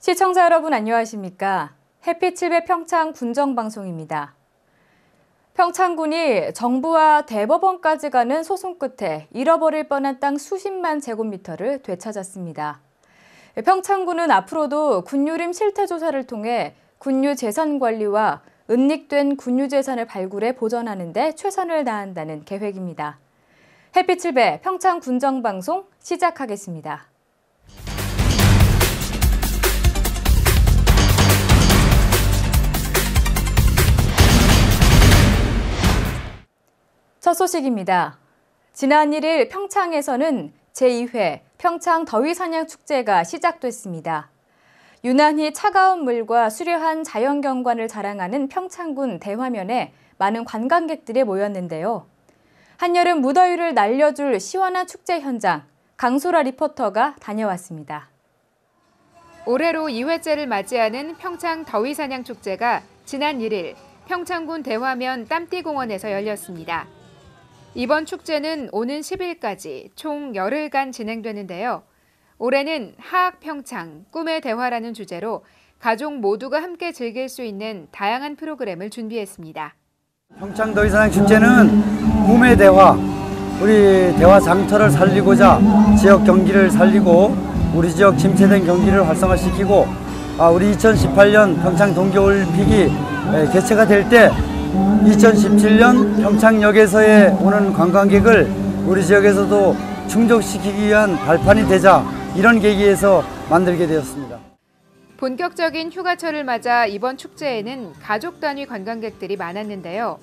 시청자 여러분 안녕하십니까? 햇빛 7배 평창 군정방송입니다. 평창군이 정부와 대법원까지 가는 소송 끝에 잃어버릴 뻔한 땅 수십만 제곱미터를 되찾았습니다. 평창군은 앞으로도 군유림 실태조사를 통해 군유 재산 관리와 은닉된 군유 재산을 발굴해 보전하는 데 최선을 다한다는 계획입니다. 햇빛 7배 평창 군정방송 시작하겠습니다. 첫 소식입니다. 지난 1일 평창에서는 제2회 평창 더위사냥축제가 시작됐습니다. 유난히 차가운 물과 수려한 자연경관을 자랑하는 평창군 대화면에 많은 관광객들이 모였는데요. 한여름 무더위를 날려줄 시원한 축제 현장, 강소라 리포터가 다녀왔습니다. 올해로 2회째를 맞이하는 평창 더위사냥축제가 지난 1일 평창군 대화면 땀띠공원에서 열렸습니다. 이번 축제는 오는 10일까지 총 열흘간 진행되는데요. 올해는 하악평창, 꿈의 대화라는 주제로 가족 모두가 함께 즐길 수 있는 다양한 프로그램을 준비했습니다. 평창 더위사냥축제는 꿈의 대화, 우리 대화 장터를 살리고자 지역 경기를 살리고 우리 지역 침체된 경기를 활성화시키고 우리 2018년 평창 동계올림픽이 개최가 될 때 2017년 평창역에서의 오는 관광객을 우리 지역에서도 충족시키기 위한 발판이 되자 이런 계기에서 만들게 되었습니다. 본격적인 휴가철을 맞아 이번 축제에는 가족 단위 관광객들이 많았는데요.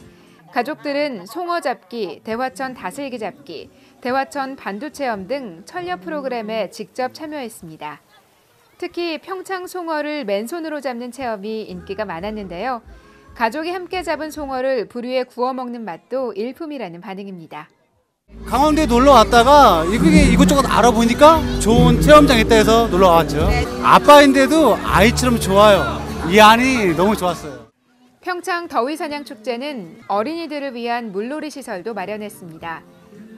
가족들은 송어 잡기, 대화천 다슬기 잡기, 대화천 반두 체험 등 천려 프로그램에 직접 참여했습니다. 특히 평창 송어를 맨손으로 잡는 체험이 인기가 많았는데요. 가족이 함께 잡은 송어를 불 위에 구워 먹는 맛도 일품이라는 반응입니다. 강원도에 놀러 왔다가 이것저것 알아보니까 좋은 체험장 있다 해서 놀러 왔죠. 아빠인데도 아이처럼 좋아요. 이 안이 너무 좋았어요. 평창 더위사냥축제는 어린이들을 위한 물놀이 시설도 마련했습니다.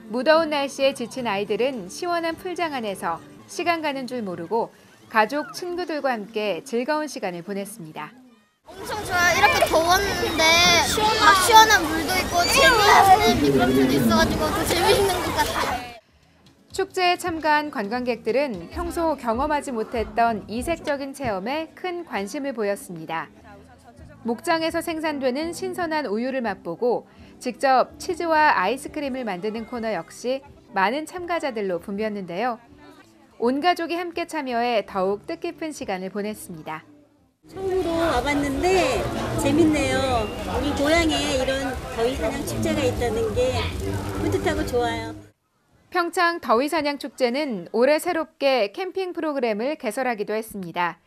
무더운 날씨에 지친 아이들은 시원한 풀장 안에서 시간 가는 줄 모르고 가족, 친구들과 함께 즐거운 시간을 보냈습니다. 엄청 좋아요. 이렇게 더웠는데 막 시원한 물도 있고 재미있는 미끄럼틀도 있어가지고 더 재미있는 것 같아요. 축제에 참가한 관광객들은 평소 경험하지 못했던 이색적인 체험에 큰 관심을 보였습니다. 목장에서 생산되는 신선한 우유를 맛보고 직접 치즈와 아이스크림을 만드는 코너 역시 많은 참가자들로 붐볐는데요. 온 가족이 함께 참여해 더욱 뜻깊은 시간을 보냈습니다. 처음으로 와봤는데 재밌네요. 우리 고향에 이런 더위사냥 축제가 있다는 게 뿌듯하고 좋아요. 평창 더위사냥축제는 올해 새롭게 캠핑 프로그램을 개설하기도 했습니다.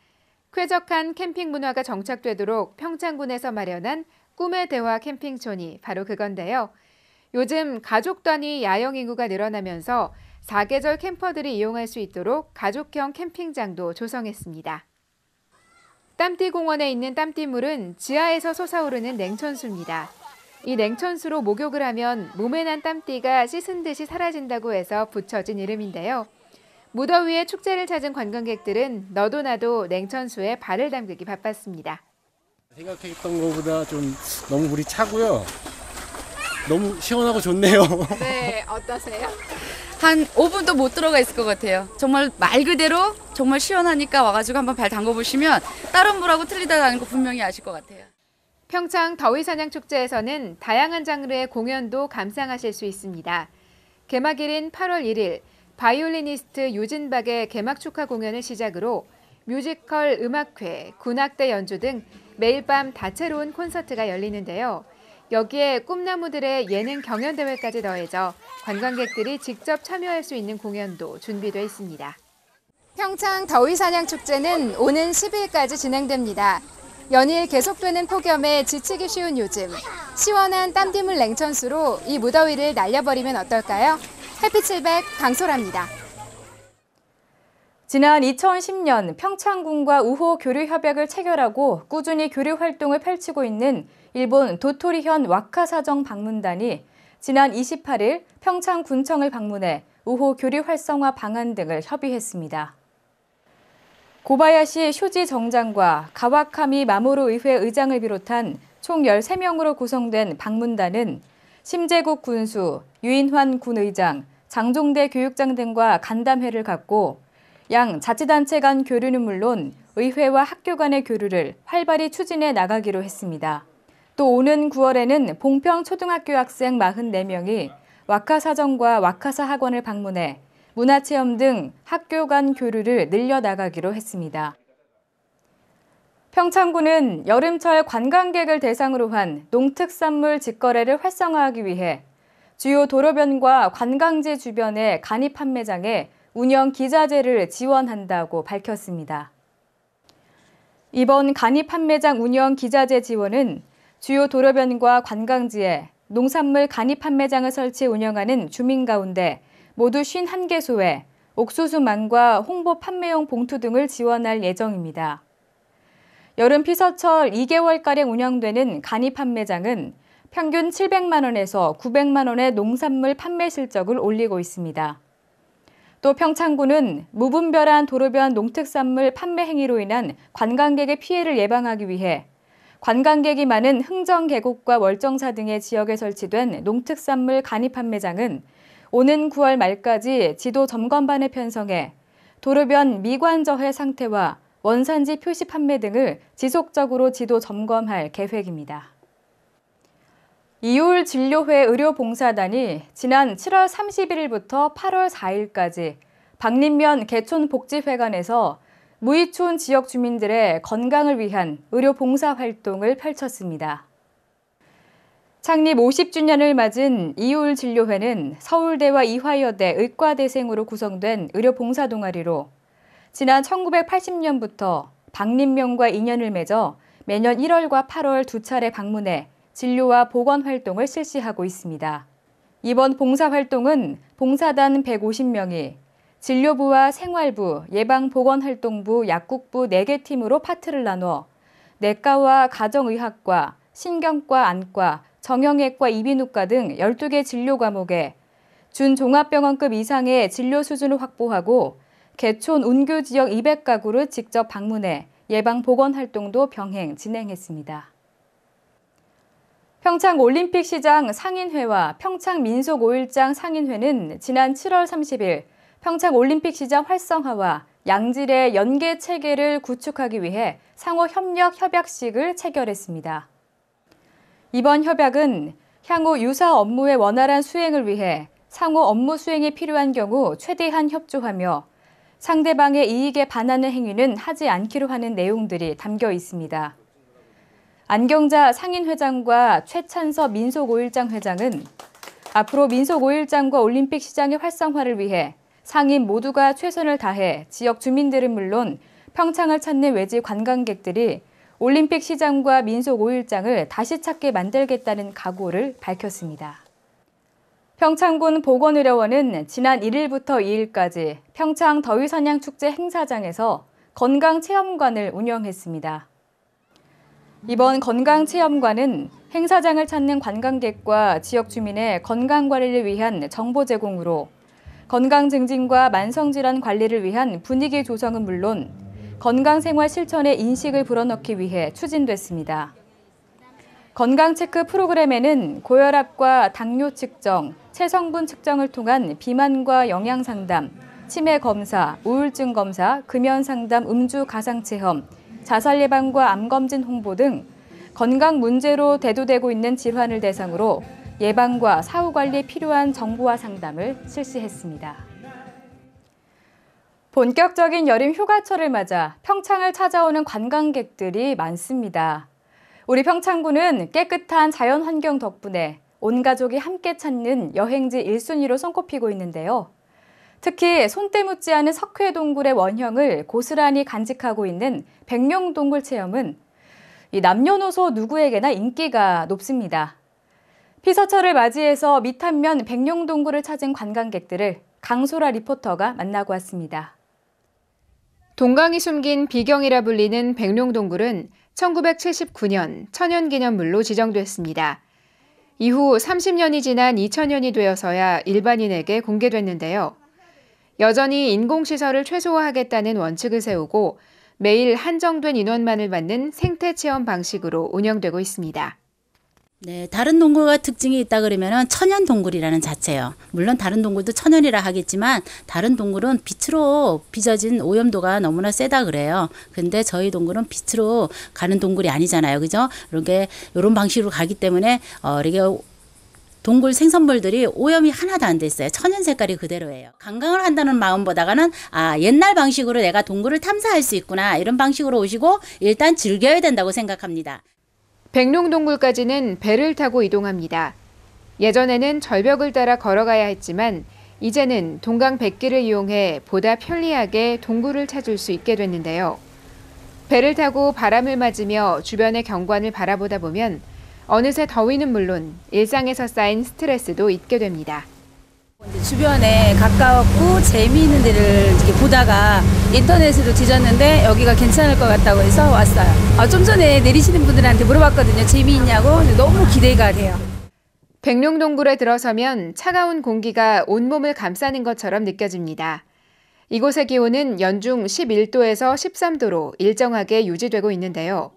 쾌적한 캠핑 문화가 정착되도록 평창군에서 마련한 꿈의 대화 캠핑촌이 바로 그건데요. 요즘 가족 단위 야영 인구가 늘어나면서 사계절 캠퍼들이 이용할 수 있도록 가족형 캠핑장도 조성했습니다. 땀띠공원에 있는 땀띠물은 지하에서 솟아오르는 냉천수입니다. 이 냉천수로 목욕을 하면 몸에 난 땀띠가 씻은 듯이 사라진다고 해서 붙여진 이름인데요. 무더위에 축제를 찾은 관광객들은 너도 나도 냉천수에 발을 담그기 바빴습니다. 생각했던 것보다 좀 너무 물이 차고요. 너무 시원하고 좋네요. 네, 어떠세요? 한 5분도 못 들어가 있을 것 같아요. 정말 말 그대로 정말 시원하니까 와가지고 한번 발 담궈보시면 다른 물하고 틀리다는 거 분명히 아실 것 같아요. 평창 더위사냥축제에서는 다양한 장르의 공연도 감상하실 수 있습니다. 개막일인 8월 1일 바이올리니스트 유진박의 개막 축하 공연을 시작으로 뮤지컬 음악회, 군악대 연주 등 매일 밤 다채로운 콘서트가 열리는데요. 여기에 꿈나무들의 예능 경연대회까지 더해져 관광객들이 직접 참여할 수 있는 공연도 준비되어 있습니다. 평창 더위사냥축제는 오는 10일까지 진행됩니다. 연일 계속되는 폭염에 지치기 쉬운 요즘, 시원한 땀띠물 냉천수로 이 무더위를 날려버리면 어떨까요? 햇빛 700 강소라입니다. 지난 2010년 평창군과 우호 교류 협약을 체결하고 꾸준히 교류 활동을 펼치고 있는 일본 도토리현 와카사정 방문단이 지난 28일 평창군청을 방문해 우호 교류 활성화 방안 등을 협의했습니다. 고바야시 쇼지 정장과 가와카미 마모루 의회 의장을 비롯한 총 13명으로 구성된 방문단은 심재국 군수, 유인환 군의장, 장종대 교육장 등과 간담회를 갖고 양 자치단체 간 교류는 물론 의회와 학교 간의 교류를 활발히 추진해 나가기로 했습니다. 또 오는 9월에는 봉평 초등학교 학생 44명이 와카사정과 와카사 학원을 방문해 문화체험 등 학교 간 교류를 늘려나가기로 했습니다. 평창군은 여름철 관광객을 대상으로 한 농특산물 직거래를 활성화하기 위해 주요 도로변과 관광지 주변의 간이 판매장에 운영 기자재를 지원한다고 밝혔습니다. 이번 간이 판매장 운영 기자재 지원은 주요 도로변과 관광지에 농산물 간이 판매장을 설치 운영하는 주민 가운데 모두 51개소에 옥수수만과 홍보 판매용 봉투 등을 지원할 예정입니다. 여름 피서철 2개월가량 운영되는 간이 판매장은 평균 700만 원에서 900만 원의 농산물 판매 실적을 올리고 있습니다. 또 평창군은 무분별한 도로변 농특산물 판매 행위로 인한 관광객의 피해를 예방하기 위해 관광객이 많은 흥정 계곡과 월정사 등의 지역에 설치된 농특산물 간이 판매장은 오는 9월 말까지 지도 점검반을 편성해 도로변 미관저해 상태와 원산지 표시 판매 등을 지속적으로 지도 점검할 계획입니다. 이울 진료회 의료봉사단이 지난 7월 31일부터 8월 4일까지 박림면 개촌복지회관에서 무이촌 지역 주민들의 건강을 위한 의료봉사 활동을 펼쳤습니다. 창립 50주년을 맞은 이울 진료회는 서울대와 이화여대 의과대생으로 구성된 의료봉사 동아리로 지난 1980년부터 박림면과 인연을 맺어 매년 1월과 8월 두 차례 방문해 진료와 보건 활동을 실시하고 있습니다. 이번 봉사활동은 봉사단 150명이 진료부와 생활부, 예방보건활동부, 약국부 4개 팀으로 파트를 나눠 내과와 가정의학과, 신경과, 안과, 정형외과, 이비인후과 등 12개 진료 과목에 준종합병원급 이상의 진료 수준을 확보하고 개촌 운교 지역 200가구를 직접 방문해 예방보건활동도 병행 진행했습니다. 평창올림픽시장 상인회와 평창민속5일장 상인회는 지난 7월 30일 평창올림픽시장 활성화와 양질의 연계 체계를 구축하기 위해 상호 협력 협약식을 체결했습니다. 이번 협약은 향후 유사 업무의 원활한 수행을 위해 상호 업무 수행이 필요한 경우 최대한 협조하며 상대방의 이익에 반하는 행위는 하지 않기로 하는 내용들이 담겨 있습니다. 안경자 상인회장과 최찬서 민속5일장 회장은 앞으로 민속5일장과 올림픽 시장의 활성화를 위해 상인 모두가 최선을 다해 지역 주민들은 물론 평창을 찾는 외지 관광객들이 올림픽 시장과 민속5일장을 다시 찾게 만들겠다는 각오를 밝혔습니다. 평창군 보건의료원은 지난 1일부터 2일까지 평창 더위사냥축제 행사장에서 건강체험관을 운영했습니다. 이번 건강체험관은 행사장을 찾는 관광객과 지역 주민의 건강관리를 위한 정보 제공으로 건강 증진과 만성질환 관리를 위한 분위기 조성은 물론 건강생활 실천의 인식을 불어넣기 위해 추진됐습니다. 건강체크 프로그램에는 고혈압과 당뇨 측정, 체성분 측정을 통한 비만과 영양상담, 치매 검사, 우울증 검사, 금연상담, 음주 가상체험, 자살 예방과 암검진 홍보 등 건강 문제로 대두되고 있는 질환을 대상으로 예방과 사후 관리에 필요한 정보와 상담을 실시했습니다. 본격적인 여름 휴가철을 맞아 평창을 찾아오는 관광객들이 많습니다. 우리 평창군은 깨끗한 자연 환경 덕분에 온 가족이 함께 찾는 여행지 1순위로 손꼽히고 있는데요. 특히 손때 묻지 않은 석회동굴의 원형을 고스란히 간직하고 있는 백룡동굴 체험은 이 남녀노소 누구에게나 인기가 높습니다. 피서철을 맞이해서 미탄면 백룡동굴을 찾은 관광객들을 강소라 리포터가 만나고 왔습니다. 동강이 숨긴 비경이라 불리는 백룡동굴은 1979년 천연기념물로 지정됐습니다. 이후 30년이 지난 2000년이 되어서야 일반인에게 공개됐는데요. 여전히 인공시설을 최소화하겠다는 원칙을 세우고 매일 한정된 인원만을 받는 생태체험 방식으로 운영되고 있습니다. 네, 다른 동굴과 특징이 있다 그러면은 천연 동굴이라는 자체예요. 물론 다른 동굴도 천연이라 하겠지만 다른 동굴은 빛으로 빚어진 오염도가 너무나 세다 그래요. 근데 저희 동굴은 빛으로 가는 동굴이 아니잖아요. 그죠? 이렇게 이런 방식으로 가기 때문에 이렇게 동굴 생선물들이 오염이 하나도 안 됐어요. 천연 색깔이 그대로예요. 관광을 한다는 마음보다는 옛날 방식으로 내가 동굴을 탐사할 수 있구나 이런 방식으로 오시고 일단 즐겨야 된다고 생각합니다. 백룡동굴까지는 배를 타고 이동합니다. 예전에는 절벽을 따라 걸어가야 했지만 이제는 동강 백기를 이용해 보다 편리하게 동굴을 찾을 수 있게 됐는데요. 배를 타고 바람을 맞으며 주변의 경관을 바라보다 보면 어느새 더위는 물론 일상에서 쌓인 스트레스도 잊게 됩니다. 주변에 가까웠고 재미있는 데를 이렇게 보다가 인터넷으로 뒤졌는데 여기가 괜찮을 것 같다고 해서 왔어요. 좀 전에 내리시는 분들한테 물어봤거든요. 재미있냐고. 너무 기대가 돼요. 백룡동굴에 들어서면 차가운 공기가 온몸을 감싸는 것처럼 느껴집니다. 이곳의 기온은 연중 11도에서 13도로 일정하게 유지되고 있는데요.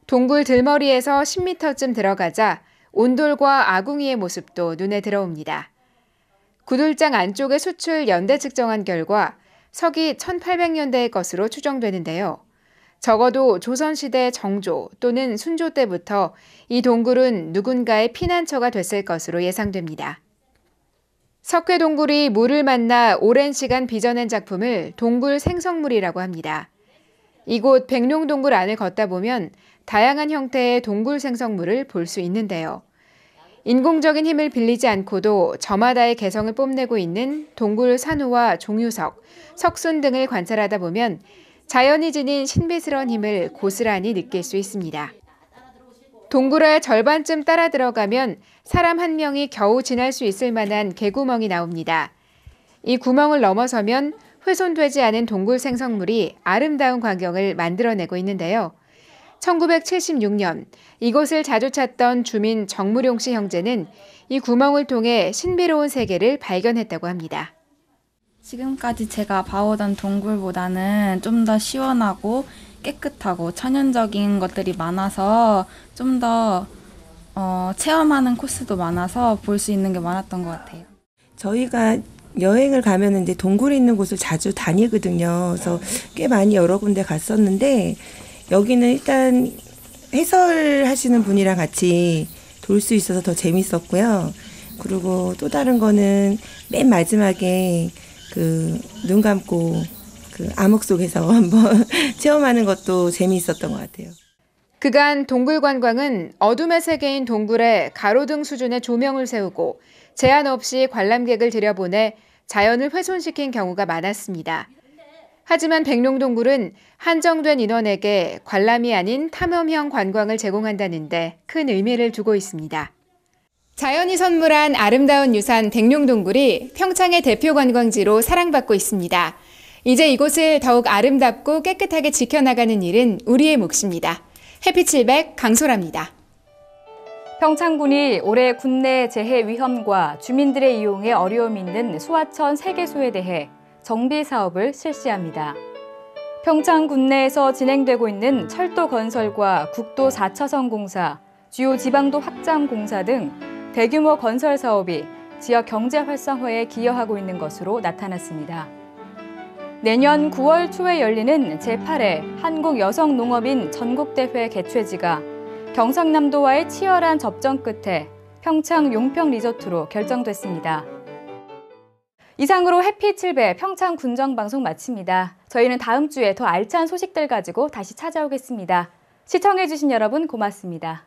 동굴 들머리에서 10m쯤 들어가자 온돌과 아궁이의 모습도 눈에 들어옵니다. 구들장 안쪽의 수출 연대 측정한 결과 서기 1800년대의 것으로 추정되는데요. 적어도 조선시대 정조 또는 순조 때부터 이 동굴은 누군가의 피난처가 됐을 것으로 예상됩니다. 석회동굴이 물을 만나 오랜 시간 빚어낸 작품을 동굴 생성물이라고 합니다. 이곳 백룡동굴 안을 걷다 보면 다양한 형태의 동굴 생성물을 볼 수 있는데요. 인공적인 힘을 빌리지 않고도 저마다의 개성을 뽐내고 있는 동굴 산호와 종유석, 석순 등을 관찰하다 보면 자연이 지닌 신비스러운 힘을 고스란히 느낄 수 있습니다. 동굴의 절반쯤 따라 들어가면 사람 한 명이 겨우 지날 수 있을 만한 개구멍이 나옵니다. 이 구멍을 넘어서면 훼손되지 않은 동굴 생성물이 아름다운 광경을 만들어내고 있는데요. 1976년 이곳을 자주 찾던 주민 정무룡 씨 형제는 이 구멍을 통해 신비로운 세계를 발견했다고 합니다. 지금까지 제가 봐오던 동굴보다는 좀 더 시원하고 깨끗하고 천연적인 것들이 많아서 좀 더 체험하는 코스도 많아서 볼 수 있는 게 많았던 것 같아요. 저희가 여행을 가면 이제 동굴이 있는 곳을 자주 다니거든요. 그래서 꽤 많이 여러 군데 갔었는데 여기는 일단 해설하시는 분이랑 같이 돌 수 있어서 더 재밌었고요. 그리고 또 다른 거는 맨 마지막에 눈 감고 암흑 속에서 한번 체험하는 것도 재미있었던 것 같아요. 그간 동굴 관광은 어둠의 세계인 동굴에 가로등 수준의 조명을 세우고 제한 없이 관람객을 들여보내 자연을 훼손시킨 경우가 많았습니다. 하지만 백룡동굴은 한정된 인원에게 관람이 아닌 탐험형 관광을 제공한다는데 큰 의미를 두고 있습니다. 자연이 선물한 아름다운 유산 백룡동굴이 평창의 대표 관광지로 사랑받고 있습니다. 이제 이곳을 더욱 아름답고 깨끗하게 지켜나가는 일은 우리의 몫입니다. 해피700 강소라입니다. 평창군이 올해 군내 재해 위험과 주민들의 이용에 어려움이 있는 소하천 3개소에 대해 정비 사업을 실시합니다. 평창 군내에서 진행되고 있는 철도 건설과 국도 4차선 공사, 주요 지방도 확장 공사 등 대규모 건설 사업이 지역 경제 활성화에 기여하고 있는 것으로 나타났습니다. 내년 9월 초에 열리는 제8회 한국여성농업인 전국대회 개최지가 경상남도와의 치열한 접전 끝에 평창 용평 리조트로 결정됐습니다. 이상으로 해피700 평창 군정방송 마칩니다. 저희는 다음 주에 더 알찬 소식들 가지고 다시 찾아오겠습니다. 시청해주신 여러분 고맙습니다.